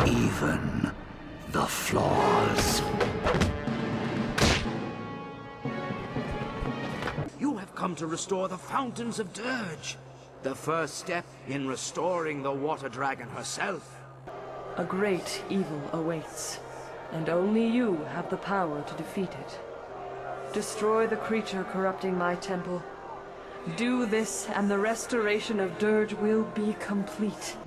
even the flaws. You have come to restore the fountains of Dirge. The first step in restoring the water dragon herself. A great evil awaits, and only you have the power to defeat it. Destroy the creature corrupting my temple. Do this, and the restoration of Dirge will be complete.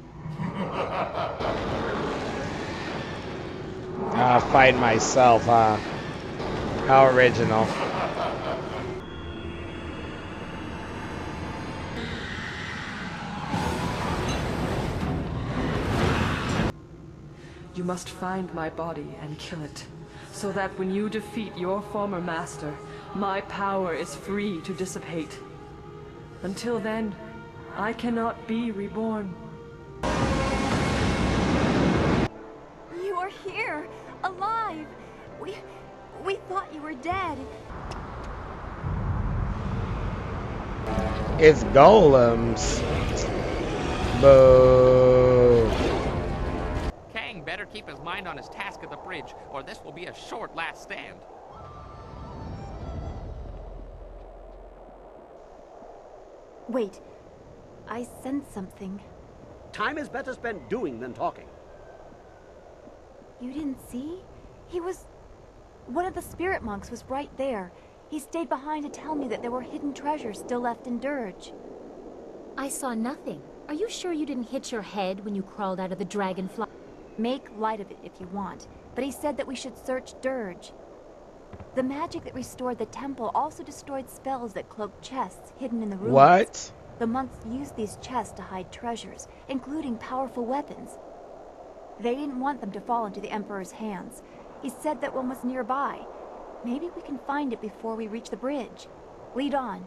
I'll fight myself, huh? How original. You must find my body and kill it, so that when you defeat your former master, my power is free to dissipate. Until then, I cannot be reborn. You are here, alive! We thought you were dead. It's golems. Boo. Kang better keep his mind on his task at the bridge, or this will be a short last stand. Wait, I sense something. Time is better spent doing than talking. You didn't see? One of the spirit monks was right there. He stayed behind to tell me that there were hidden treasures still left in Dirge. I saw nothing. Are you sure you didn't hit your head when you crawled out of the dragonfly? Make light of it if you want, but he said that we should search Dirge. The magic that restored the temple also destroyed spells that cloaked chests hidden in the ruins. What? The monks used these chests to hide treasures, including powerful weapons. They didn't want them to fall into the Emperor's hands. He said that one was nearby. Maybe we can find it before we reach the bridge. Lead on.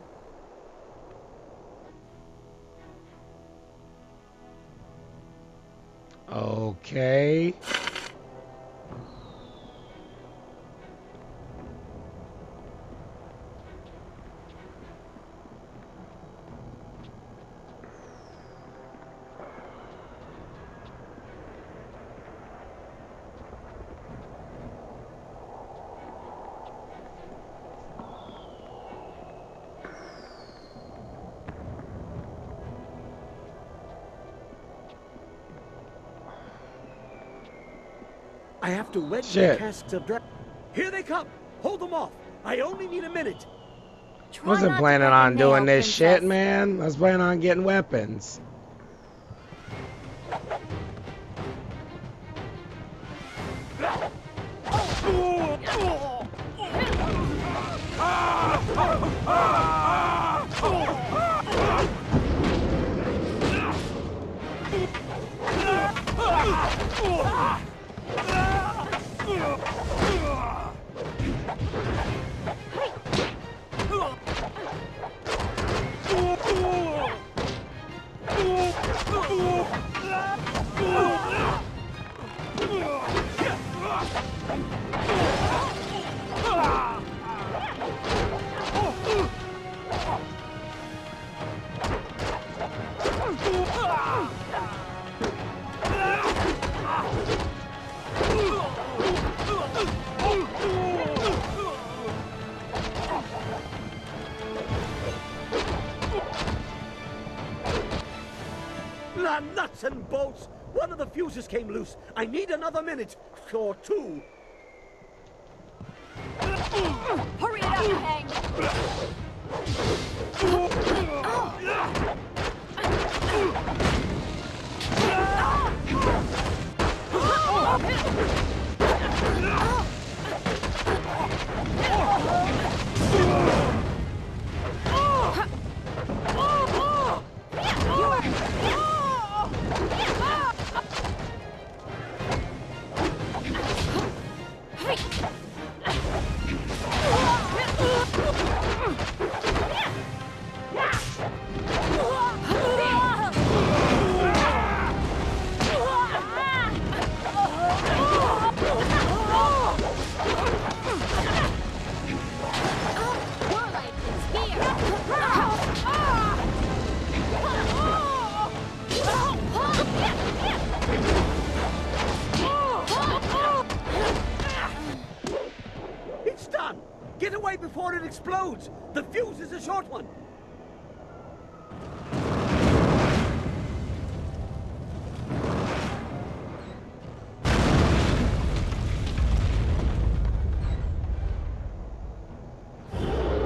Okay. I have to wedge Shit. the casks of dragon. Here they come! Hold them off! I only need a minute! Wasn't planning on doing this shit, man. I was planning on getting weapons. Nuts and bolts! One of the fuses came loose. I need another minute. Or two. Hurry it up, Kang! before it explodes! The fuse is a short one!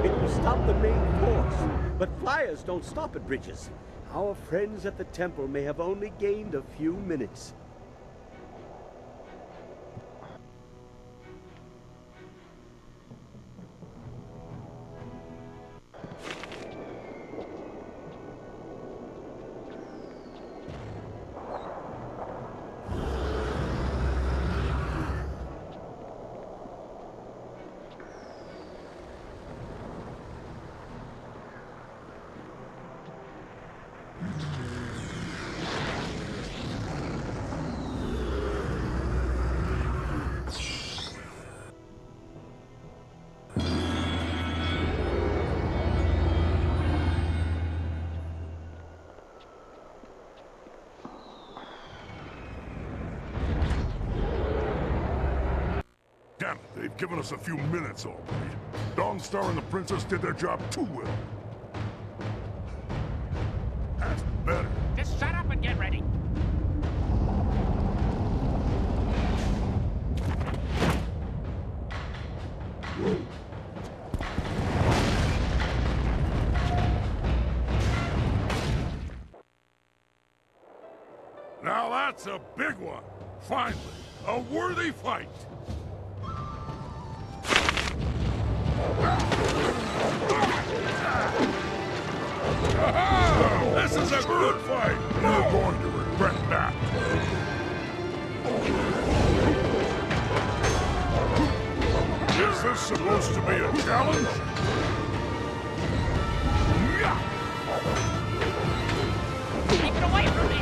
It will stop the main force, but flyers don't stop at bridges. Our friends at the temple may have only gained a few minutes. Damn it, they've given us a few minutes already. Dawnstar and the Princess did their job too well. That's better. Just shut up and get ready. Now that's a big one. Finally, a worthy fight. Aha! This is a good fight. You're going to regret that. Is this supposed to be a challenge? Keep it away from me!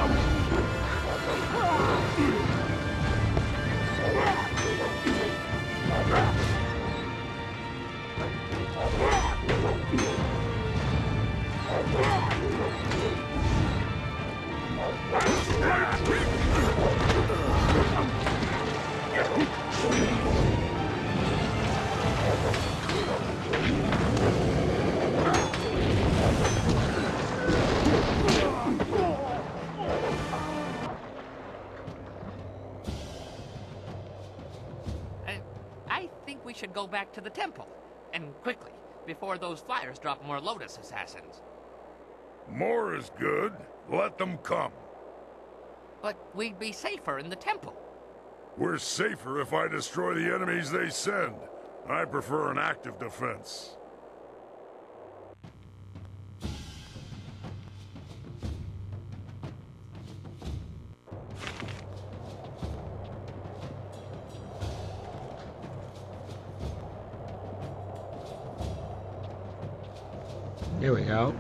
I think we should go back to the temple. And quickly, before those flyers drop more Lotus assassins. More is good. Let them come. But we'd be safer in the temple. We're safer if I destroy the enemies they send. I prefer an active defense. Here we go.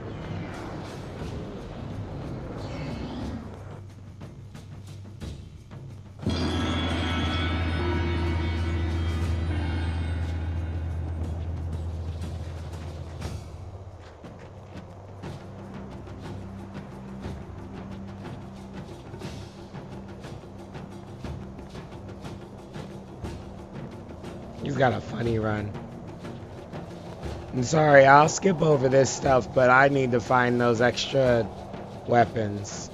He's got a funny run. I'm sorry, I'll skip over this stuff, but I need to find those extra weapons.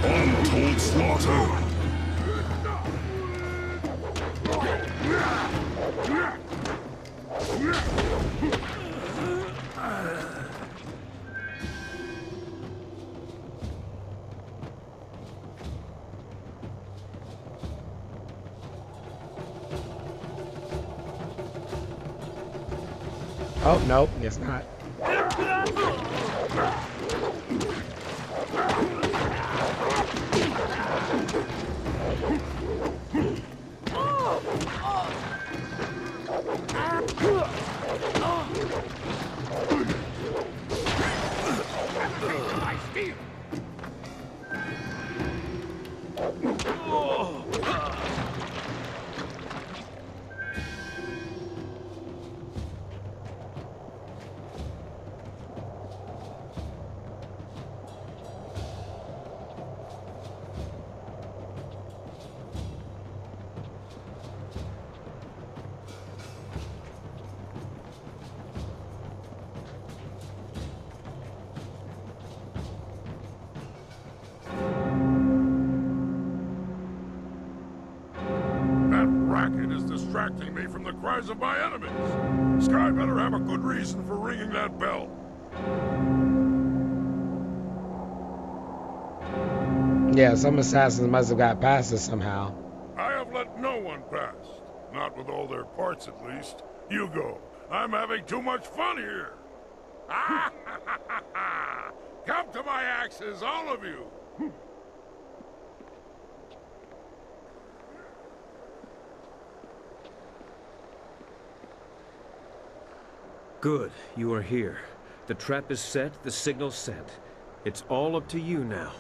Untold slaughter. Oh, nope, it's not. distracting me from the cries of my enemies. Sky better have a good reason for ringing that bell. Yeah, some assassins must have got past us somehow. I have let no one pass. Not with all their parts, at least. You go. I'm having too much fun here. Come to my axes, all of you. Good, you are here. The trap is set, the signal's sent. It's all up to you now.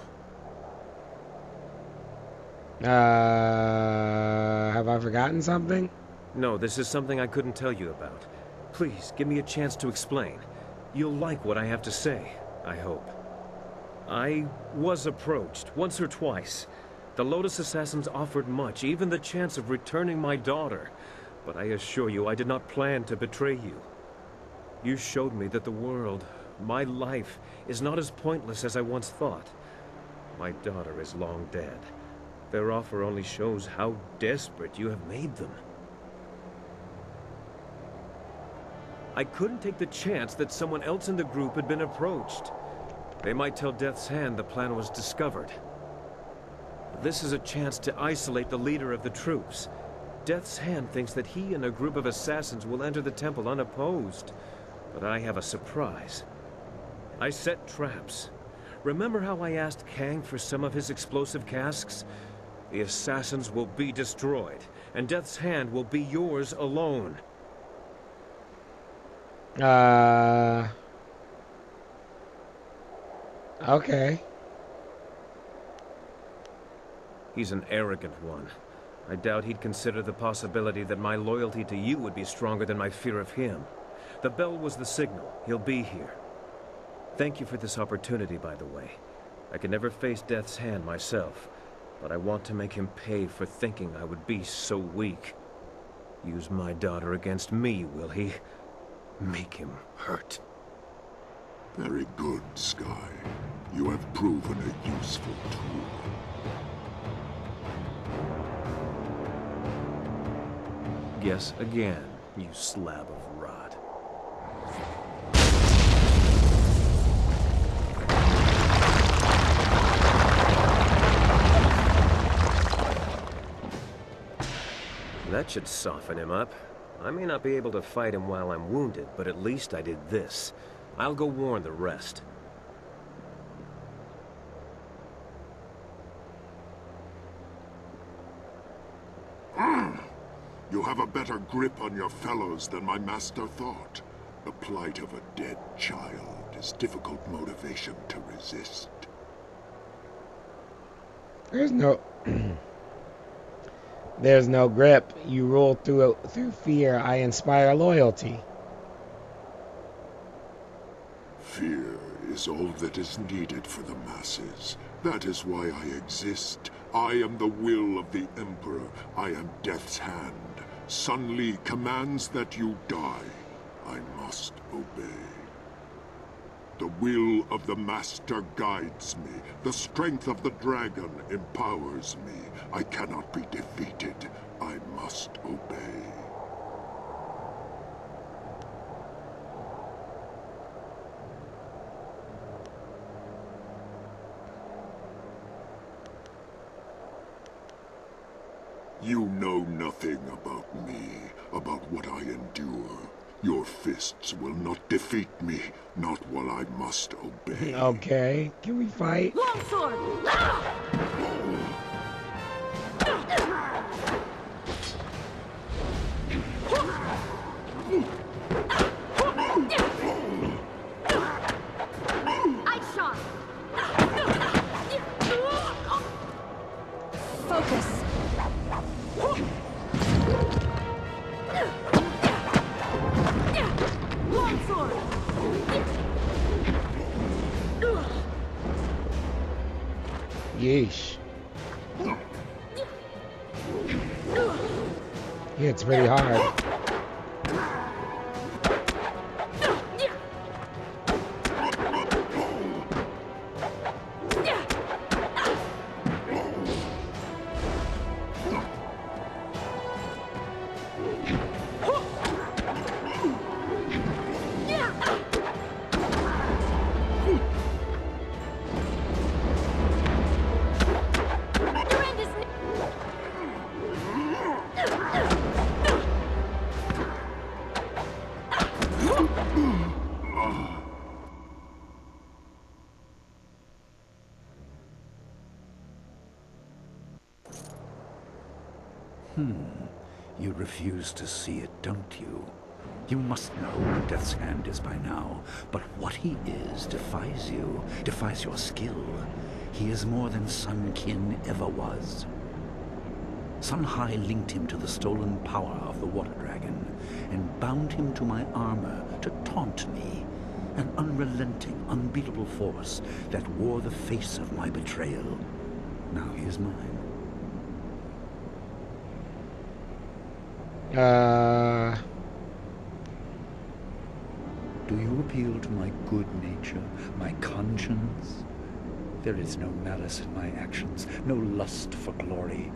Have I forgotten something? No, this is something I couldn't tell you about. Please, give me a chance to explain. You'll like what I have to say, I hope. I was approached, once or twice. The Lotus Assassins offered much, even the chance of returning my daughter. But I assure you, I did not plan to betray you. You showed me that the world, my life, is not as pointless as I once thought. My daughter is long dead. Their offer only shows how desperate you have made them. I couldn't take the chance that someone else in the group had been approached. They might tell Death's Hand the plan was discovered. This is a chance to isolate the leader of the troops. Death's Hand thinks that he and a group of assassins will enter the temple unopposed. But I have a surprise. I set traps. Remember how I asked Kang for some of his explosive casks? The assassins will be destroyed, and Death's Hand will be yours alone. Okay. He's an arrogant one. I doubt he'd consider the possibility that my loyalty to you would be stronger than my fear of him. The bell was the signal. He'll be here. Thank you for this opportunity, by the way. I can never face Death's Hand myself, but I want to make him pay for thinking I would be so weak. Use my daughter against me, will he? Make him hurt. Very good, Sky. You have proven a useful tool. Guess again, you slab of rot. That should soften him up. I may not be able to fight him while I'm wounded, but at least I did this. I'll go warn the rest. You have a better grip on your fellows than my master thought. The plight of a dead child is difficult motivation to resist. There's no... There's no grip. You rule through fear. I inspire loyalty. Fear is all that is needed for the masses. That is why I exist. I am the will of the Emperor. I am Death's Hand. Sun Li commands that you die. I must obey. The will of the Master guides me. The strength of the dragon empowers me. I cannot be defeated. I must obey. You know nothing about me, about what I endure. Your fists will not defeat me, not while I must obey. Okay, can we fight? Longsword! Ice shot! Focus! Longsword! Yeesh. Yeah, it's pretty hard. You refuse to see it, don't you? You must know what Death's Hand is by now, but what he is defies you, defies your skill. He is more than Sun Qin ever was. Sun Hai linked him to the stolen power of the Water Dragon, and bound him to my armor to taunt me. An unrelenting, unbeatable force that wore the face of my betrayal. Now he is mine. Do you appeal to my good nature, my conscience? There is no malice in my actions, no lust for glory.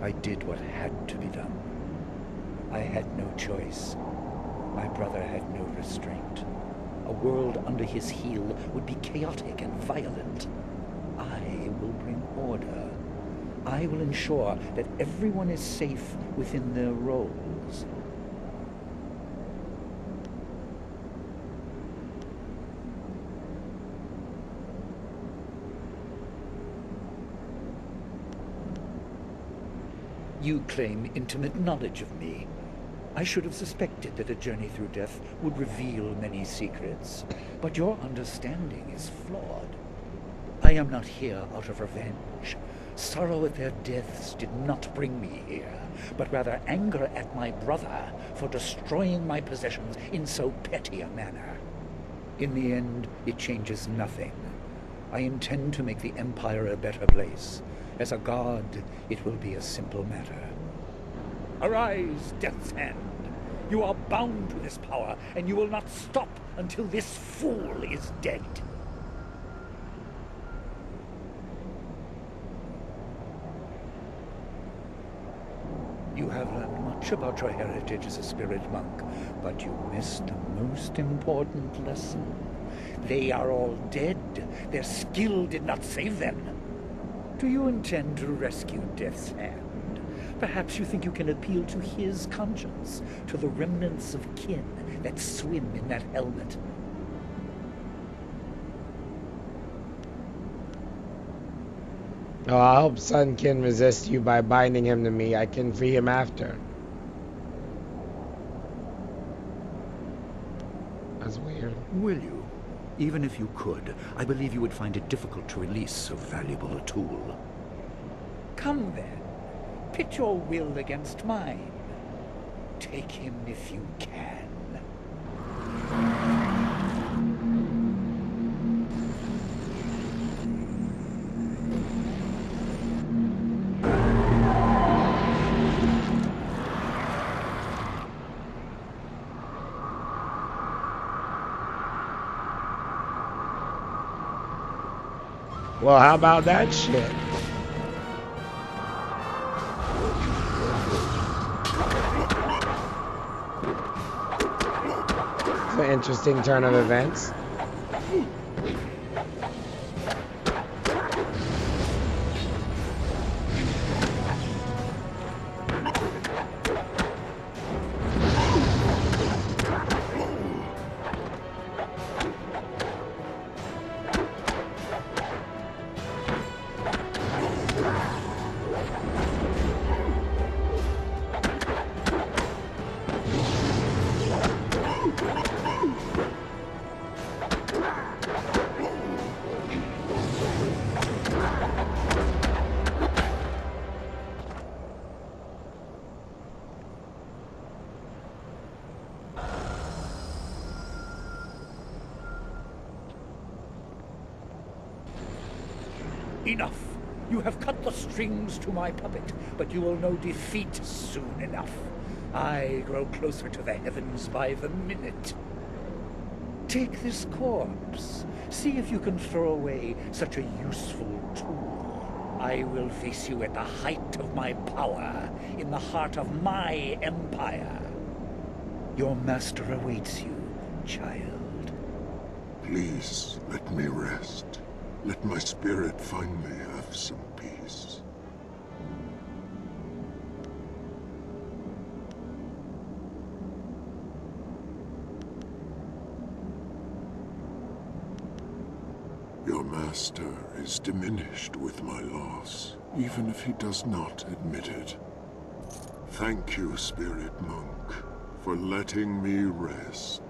I did what had to be done. I had no choice. My brother had no restraint. A world under his heel would be chaotic and violent. I will bring order. I will ensure that everyone is safe within their roles. You claim intimate knowledge of me. I should have suspected that a journey through death would reveal many secrets, but your understanding is flawed. I am not here out of revenge. Sorrow at their deaths did not bring me here, but rather anger at my brother for destroying my possessions in so petty a manner. In the end, it changes nothing. I intend to make the Empire a better place. As a god, it will be a simple matter. Arise, Death's Hand! You are bound to this power, and you will not stop until this fool is dead. You have learned much about your heritage as a spirit monk, but you missed the most important lesson. They are all dead. Their skill did not save them. Do you intend to rescue Death's Hand? Perhaps you think you can appeal to his conscience, to the remnants of kin that swim in that helmet. Oh, I hope Sun can resist you by binding him to me. I can free him after. That's weird. Will you? Even if you could, I believe you would find it difficult to release so valuable a tool. Come then. Pit your will against mine. Take him if you can. Well, how about that shit? It's an interesting turn of events. Enough! You have cut the strings to my puppet, but you will know defeat soon enough. I grow closer to the heavens by the minute. Take this corpse. See if you can throw away such a useful tool. I will face you at the height of my power, in the heart of my empire. Your master awaits you, child. Please, let me rest. Let my spirit finally have some peace. Your master is diminished with my loss, even if he does not admit it. Thank you, Spirit Monk, for letting me rest.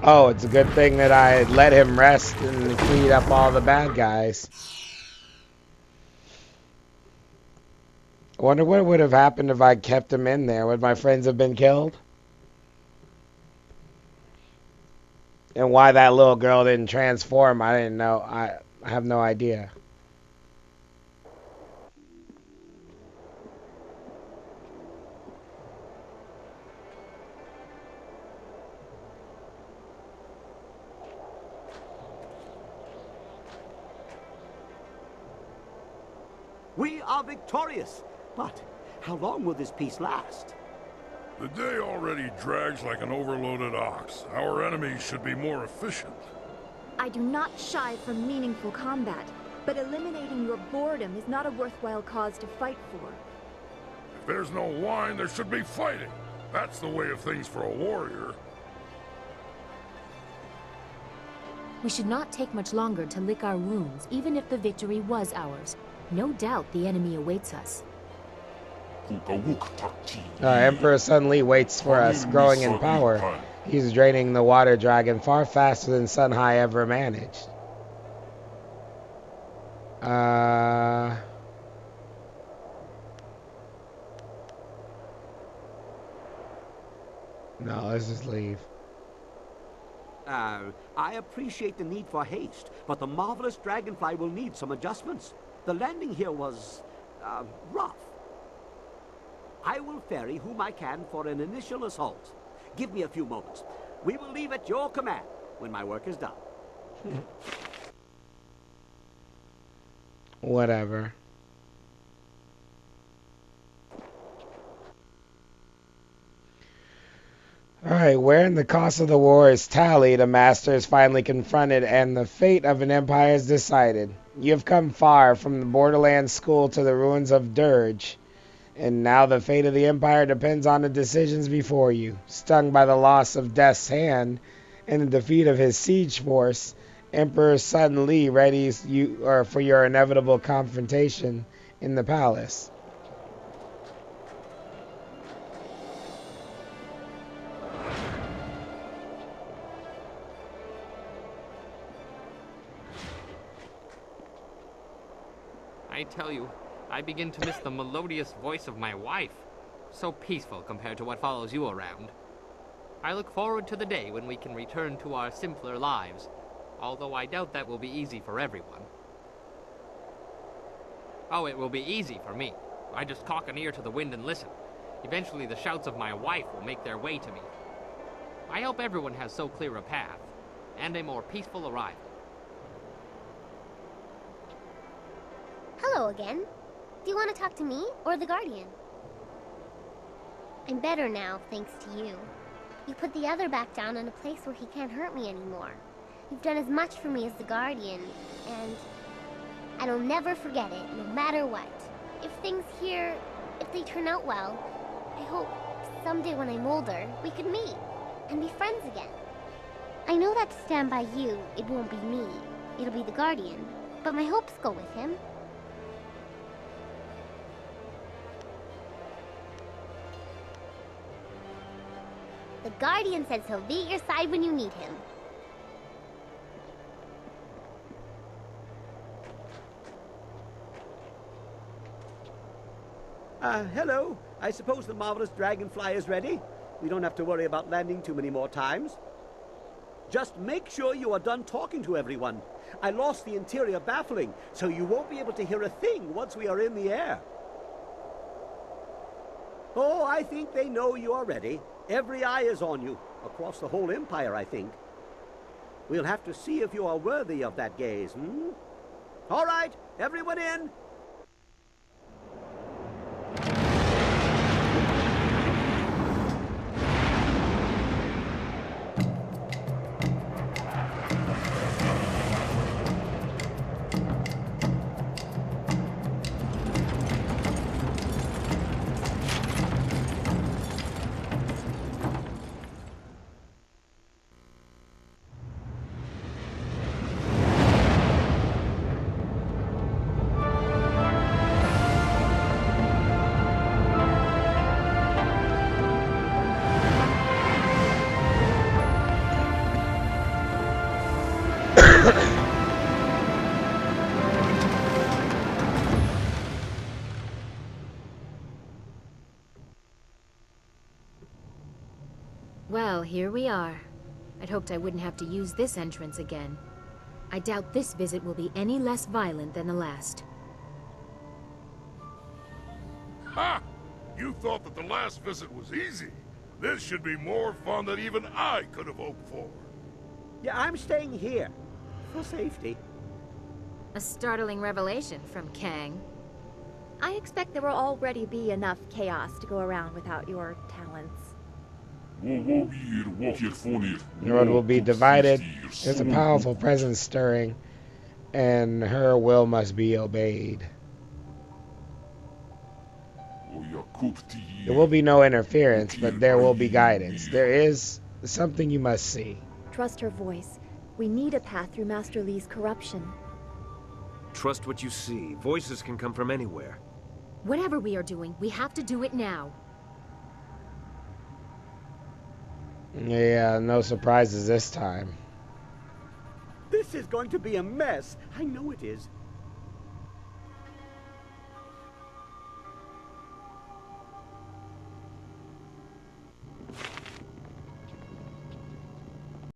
Oh, it's a good thing that I let him rest and clean up all the bad guys. I wonder what would have happened if I kept him in there. Would my friends have been killed? And why that little girl didn't transform, I didn't know. I have no idea. We are victorious, but how long will this peace last? The day already drags like an overloaded ox. Our enemies should be more efficient. I do not shy from meaningful combat, but eliminating your boredom is not a worthwhile cause to fight for. If there's no wine, there should be fighting. That's the way of things for a warrior. We should not take much longer to lick our wounds, even if the victory was ours. No doubt the enemy awaits us. Emperor Sun Li waits for us, growing in power. He's draining the water dragon far faster than Sun Hai ever managed. No, let's just leave. I appreciate the need for haste, but the marvelous dragonfly will need some adjustments. The landing here was, rough. I will ferry whom I can for an initial assault. Give me a few moments. We will leave at your command when my work is done. Whatever. Alright, wherein the cost of the war is tallied, a master is finally confronted, and the fate of an empire is decided. You have come far, from the Borderlands school to the ruins of Dirge, and now the fate of the empire depends on the decisions before you. Stung by the loss of Death's Hand and the defeat of his siege force, Emperor Sun Li readies you for your inevitable confrontation in the palace. I tell you, I begin to miss the melodious voice of my wife. So peaceful compared to what follows you around. I look forward to the day when we can return to our simpler lives, although I doubt that will be easy for everyone. Oh, it will be easy for me. I just cock an ear to the wind and listen. Eventually the shouts of my wife will make their way to me. I hope everyone has so clear a path, and a more peaceful arrival. Hello again. Do you want to talk to me or the Guardian? I'm better now, thanks to you. You put the other back down in a place where he can't hurt me anymore. You've done as much for me as the Guardian, and I'll never forget it, no matter what. If things here, if they turn out well, I hope someday when I'm older, we could meet and be friends again. I know that to stand by you, it won't be me. It'll be the Guardian, but my hopes go with him. The Guardian says he'll be at your side when you need him. Hello. I suppose the marvelous dragonfly is ready. We don't have to worry about landing too many more times. Just make sure you are done talking to everyone. I lost the interior baffling, so you won't be able to hear a thing once we are in the air. Oh, I think they know you are ready. Every eye is on you, across the whole empire, I think. We'll have to see if you are worthy of that gaze, hmm? All right, everyone in. here we are. I'd hoped I wouldn't have to use this entrance again. I doubt this visit will be any less violent than the last. Ha! You thought that the last visit was easy. This should be more fun than even I could have hoped for. Yeah, I'm staying here. For safety. A startling revelation from Kang. I expect there will already be enough chaos to go around without your talents. The road will be divided. There's a powerful presence stirring, and her will must be obeyed. There will be no interference, but there will be guidance. There is something you must see. Trust her voice. We need a path through Master Li's corruption. Trust what you see. Voices can come from anywhere. Whatever we are doing, we have to do it now. Yeah, no surprises this time. This is going to be a mess. I know it is.